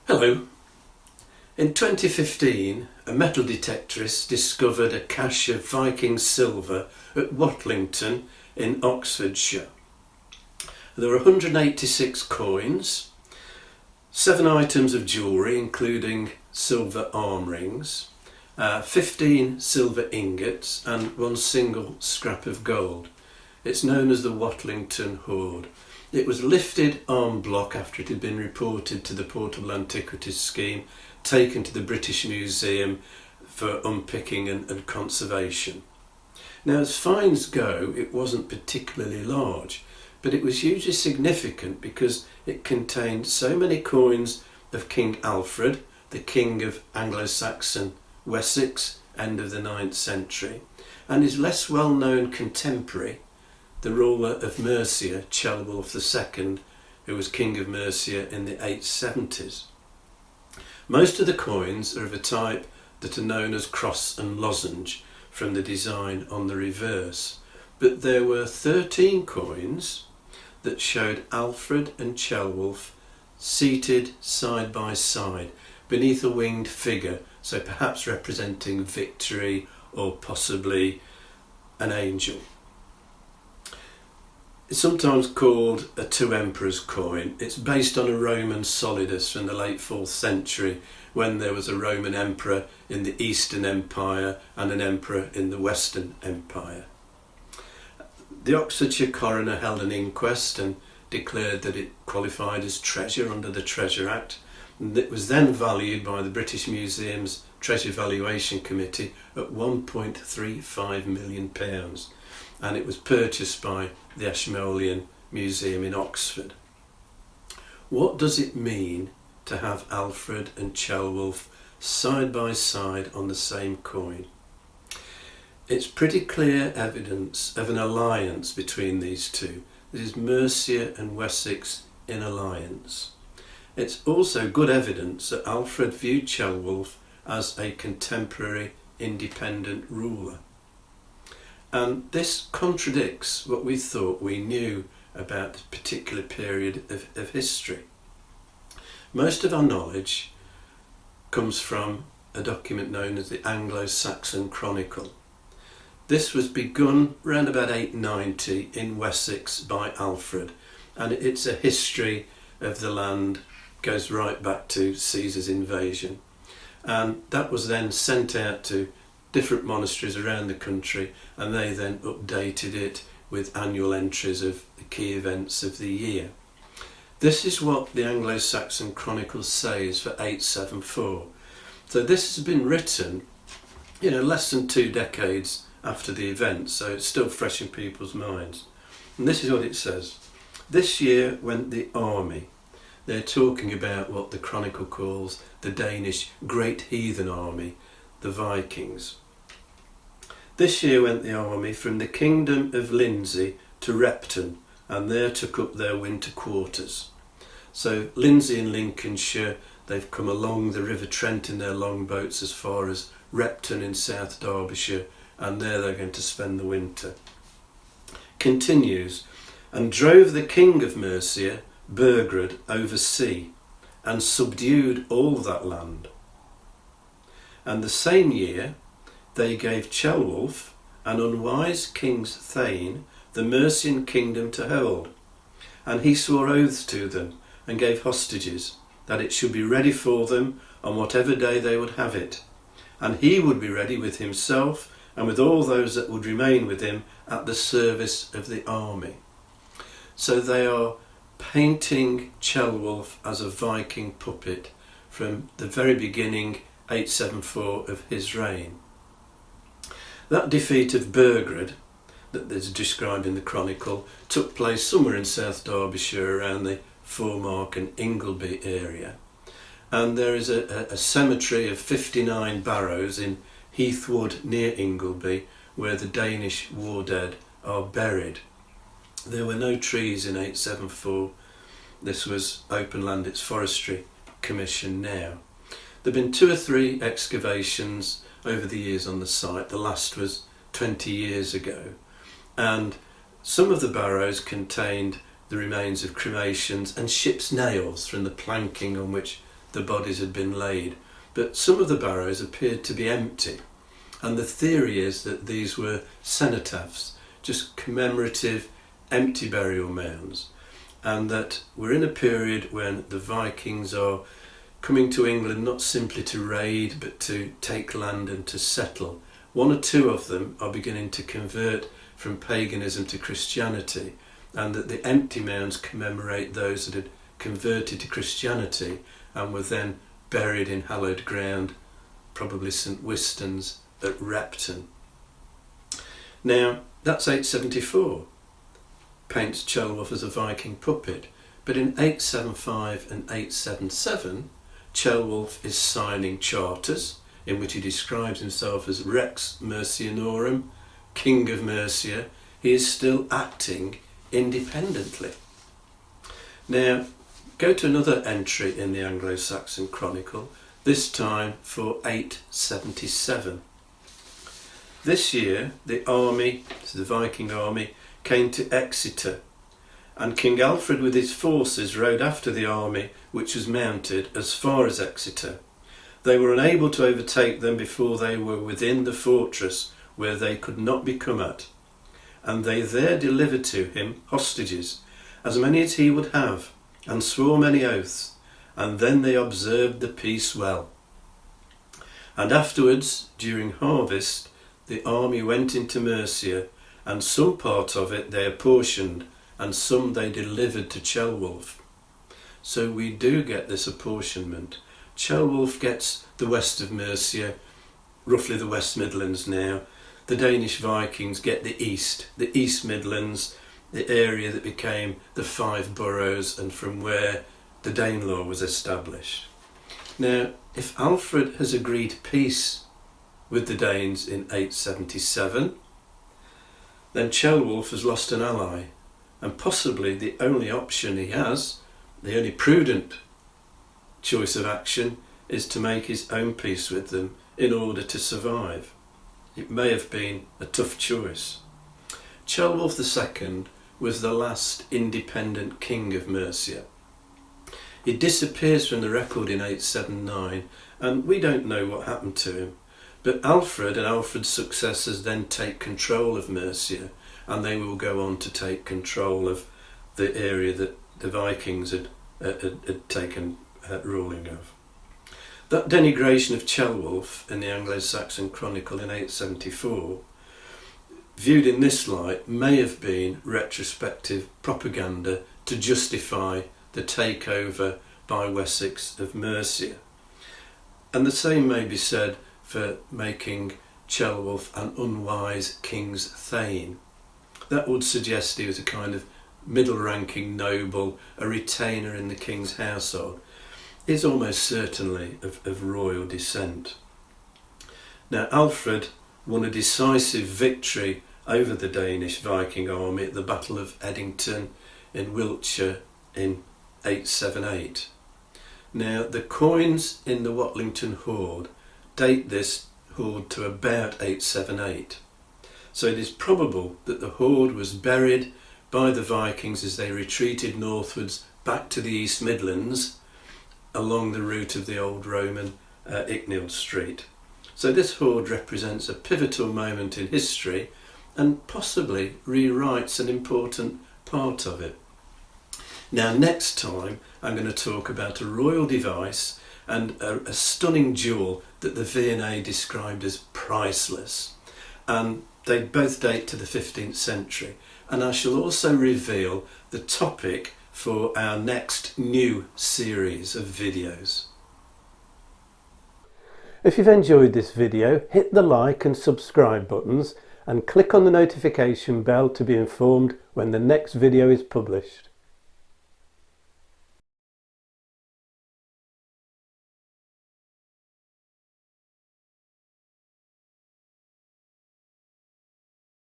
Hello. In 2015, a metal detectorist discovered a cache of Viking silver at Watlington in Oxfordshire. There were 186 coins, 7 items of jewellery including silver arm rings, 15 silver ingots and 1 single scrap of gold. It's known as the Watlington Hoard. It was lifted en bloc after it had been reported to the Portable Antiquities Scheme, taken to the British Museum for unpicking and conservation. Now, as finds go, it wasn't particularly large, but it was hugely significant because it contained so many coins of King Alfred, the King of Anglo Saxon Wessex, end of the 9th century, and his less well-known contemporary, the ruler of Mercia, Celwulf II, who was King of Mercia in the 870s. Most of the coins are of a type that are known as cross and lozenge from the design on the reverse, but there were 13 coins that showed Alfred and Celwulf seated side by side beneath a winged figure, so perhaps representing victory or possibly an angel. It's sometimes called a two emperors coin. It's based on a Roman solidus from the late 4th century, when there was a Roman emperor in the Eastern Empire and an emperor in the Western Empire. The Oxfordshire coroner held an inquest and declared that it qualified as treasure under the Treasure Act, and it was then valued by the British Museum's Treasure Valuation Committee at £1.35 million, and it was purchased by the Ashmolean Museum in Oxford. What does it mean to have Alfred and Celwulf side by side on the same coin? It's pretty clear evidence of an alliance between these two. This is Mercia and Wessex in alliance. It's also good evidence that Alfred viewed Celwulf as a contemporary independent ruler. And this contradicts what we thought we knew about this particular period of history. Most of our knowledge comes from a document known as the Anglo Saxon Chronicle. This was begun around about 890 in Wessex by Alfred, and it's a history of the land, goes right back to Caesar's invasion. And that was then sent out to different monasteries around the country, and they then updated it with annual entries of the key events of the year. This is what the Anglo Saxon Chronicle says for 874. So this has been written, less than 2 decades after the event, so it's still fresh in people's minds. And this is what it says. This year went the army. They're talking about what the Chronicle calls the Danish Great Heathen Army, the Vikings. This year went the army from the kingdom of Lindsey to Repton, and there took up their winter quarters. So Lindsey in Lincolnshire, they've come along the River Trent in their longboats as far as Repton in South Derbyshire, and there they're going to spend the winter. Continues, and drove the king of Mercia, Burgrad, over sea, and subdued all that land. And the same year they gave Celwulf, an unwise king's thane, the Mercian kingdom to hold. And he swore oaths to them, and gave hostages, that it should be ready for them on whatever day they would have it. And he would be ready with himself, and with all those that would remain with him at the service of the army. So they are painting Celwulf as a Viking puppet from the very beginning, 874 of his reign. That defeat of Burgrad, that is described in the Chronicle, took place somewhere in South Derbyshire around the Foremark and Ingleby area. And there is a cemetery of 59 barrows in Heathwood near Ingleby where the Danish war dead are buried. There were no trees in 874. This was open land, it's Forestry Commission now. There have been 2 or 3 excavations over the years on the site. The last was 20 years ago. And some of the barrows contained the remains of cremations and ship's nails from the planking on which the bodies had been laid, but some of the barrows appeared to be empty, and the theory is that these were cenotaphs, just commemorative empty burial mounds, and that we're in a period when the Vikings are coming to England not simply to raid but to take land and to settle. One or two of them are beginning to convert from paganism to Christianity, and that the empty mounds commemorate those that had converted to Christianity and were then buried in hallowed ground, probably St Wiston's at Repton. Now, that's 874. Paints Ceolwulf as a Viking puppet, but in 875 and 877, Ceolwulf is signing charters in which he describes himself as Rex Mercianorum, King of Mercia. He is still acting independently. Now, go to another entry in the Anglo Saxon Chronicle, this time for 877. This year, the army, the Viking army, came to Exeter, and King Alfred with his forces rode after the army which was mounted as far as Exeter. They were unable to overtake them before they were within the fortress where they could not be come at, and they there delivered to him hostages, as many as he would have, and swore many oaths, and then they observed the peace well. And afterwards, during harvest, the army went into Mercia, and some part of it they apportioned, and some they delivered to Ceolwulf. So we do get this apportionment. Ceolwulf gets the west of Mercia, roughly the West Midlands now. The Danish Vikings get the East Midlands, the area that became the 5 boroughs and from where the Danelaw was established. Now, if Alfred has agreed peace with the Danes in 877, then Ceolwulf has lost an ally, and possibly the only option he has, the only prudent choice of action, is to make his own peace with them in order to survive. It may have been a tough choice. Ceolwulf II was the last independent king of Mercia. He disappears from the record in 879, and we don't know what happened to him. But Alfred and Alfred's successors then take control of Mercia, and they will go on to take control of the area that the Vikings had taken ruling of. That denigration of Ceolwulf in the Anglo Saxon Chronicle in 874, viewed in this light, may have been retrospective propaganda to justify the takeover by Wessex of Mercia. And the same may be said for making Ceolwulf an unwise king's thane. That would suggest he was a kind of middle-ranking noble, a retainer in the king's household. Is almost certainly of royal descent. Now, Alfred won a decisive victory over the Danish Viking army at the Battle of Edington in Wiltshire in 878. Now, the coins in the Watlington Hoard date this hoard to about 878. So it is probable that the hoard was buried by the Vikings as they retreated northwards back to the East Midlands along the route of the old Roman Icknield Street. So this hoard represents a pivotal moment in history and possibly rewrites an important part of it. Now, next time I'm going to talk about a royal device and a stunning jewel that the V&A described as priceless, and they both date to the 15th century, and I shall also reveal the topic for our next new series of videos. If you've enjoyed this video, hit the like and subscribe buttons and click on the notification bell to be informed when the next video is published.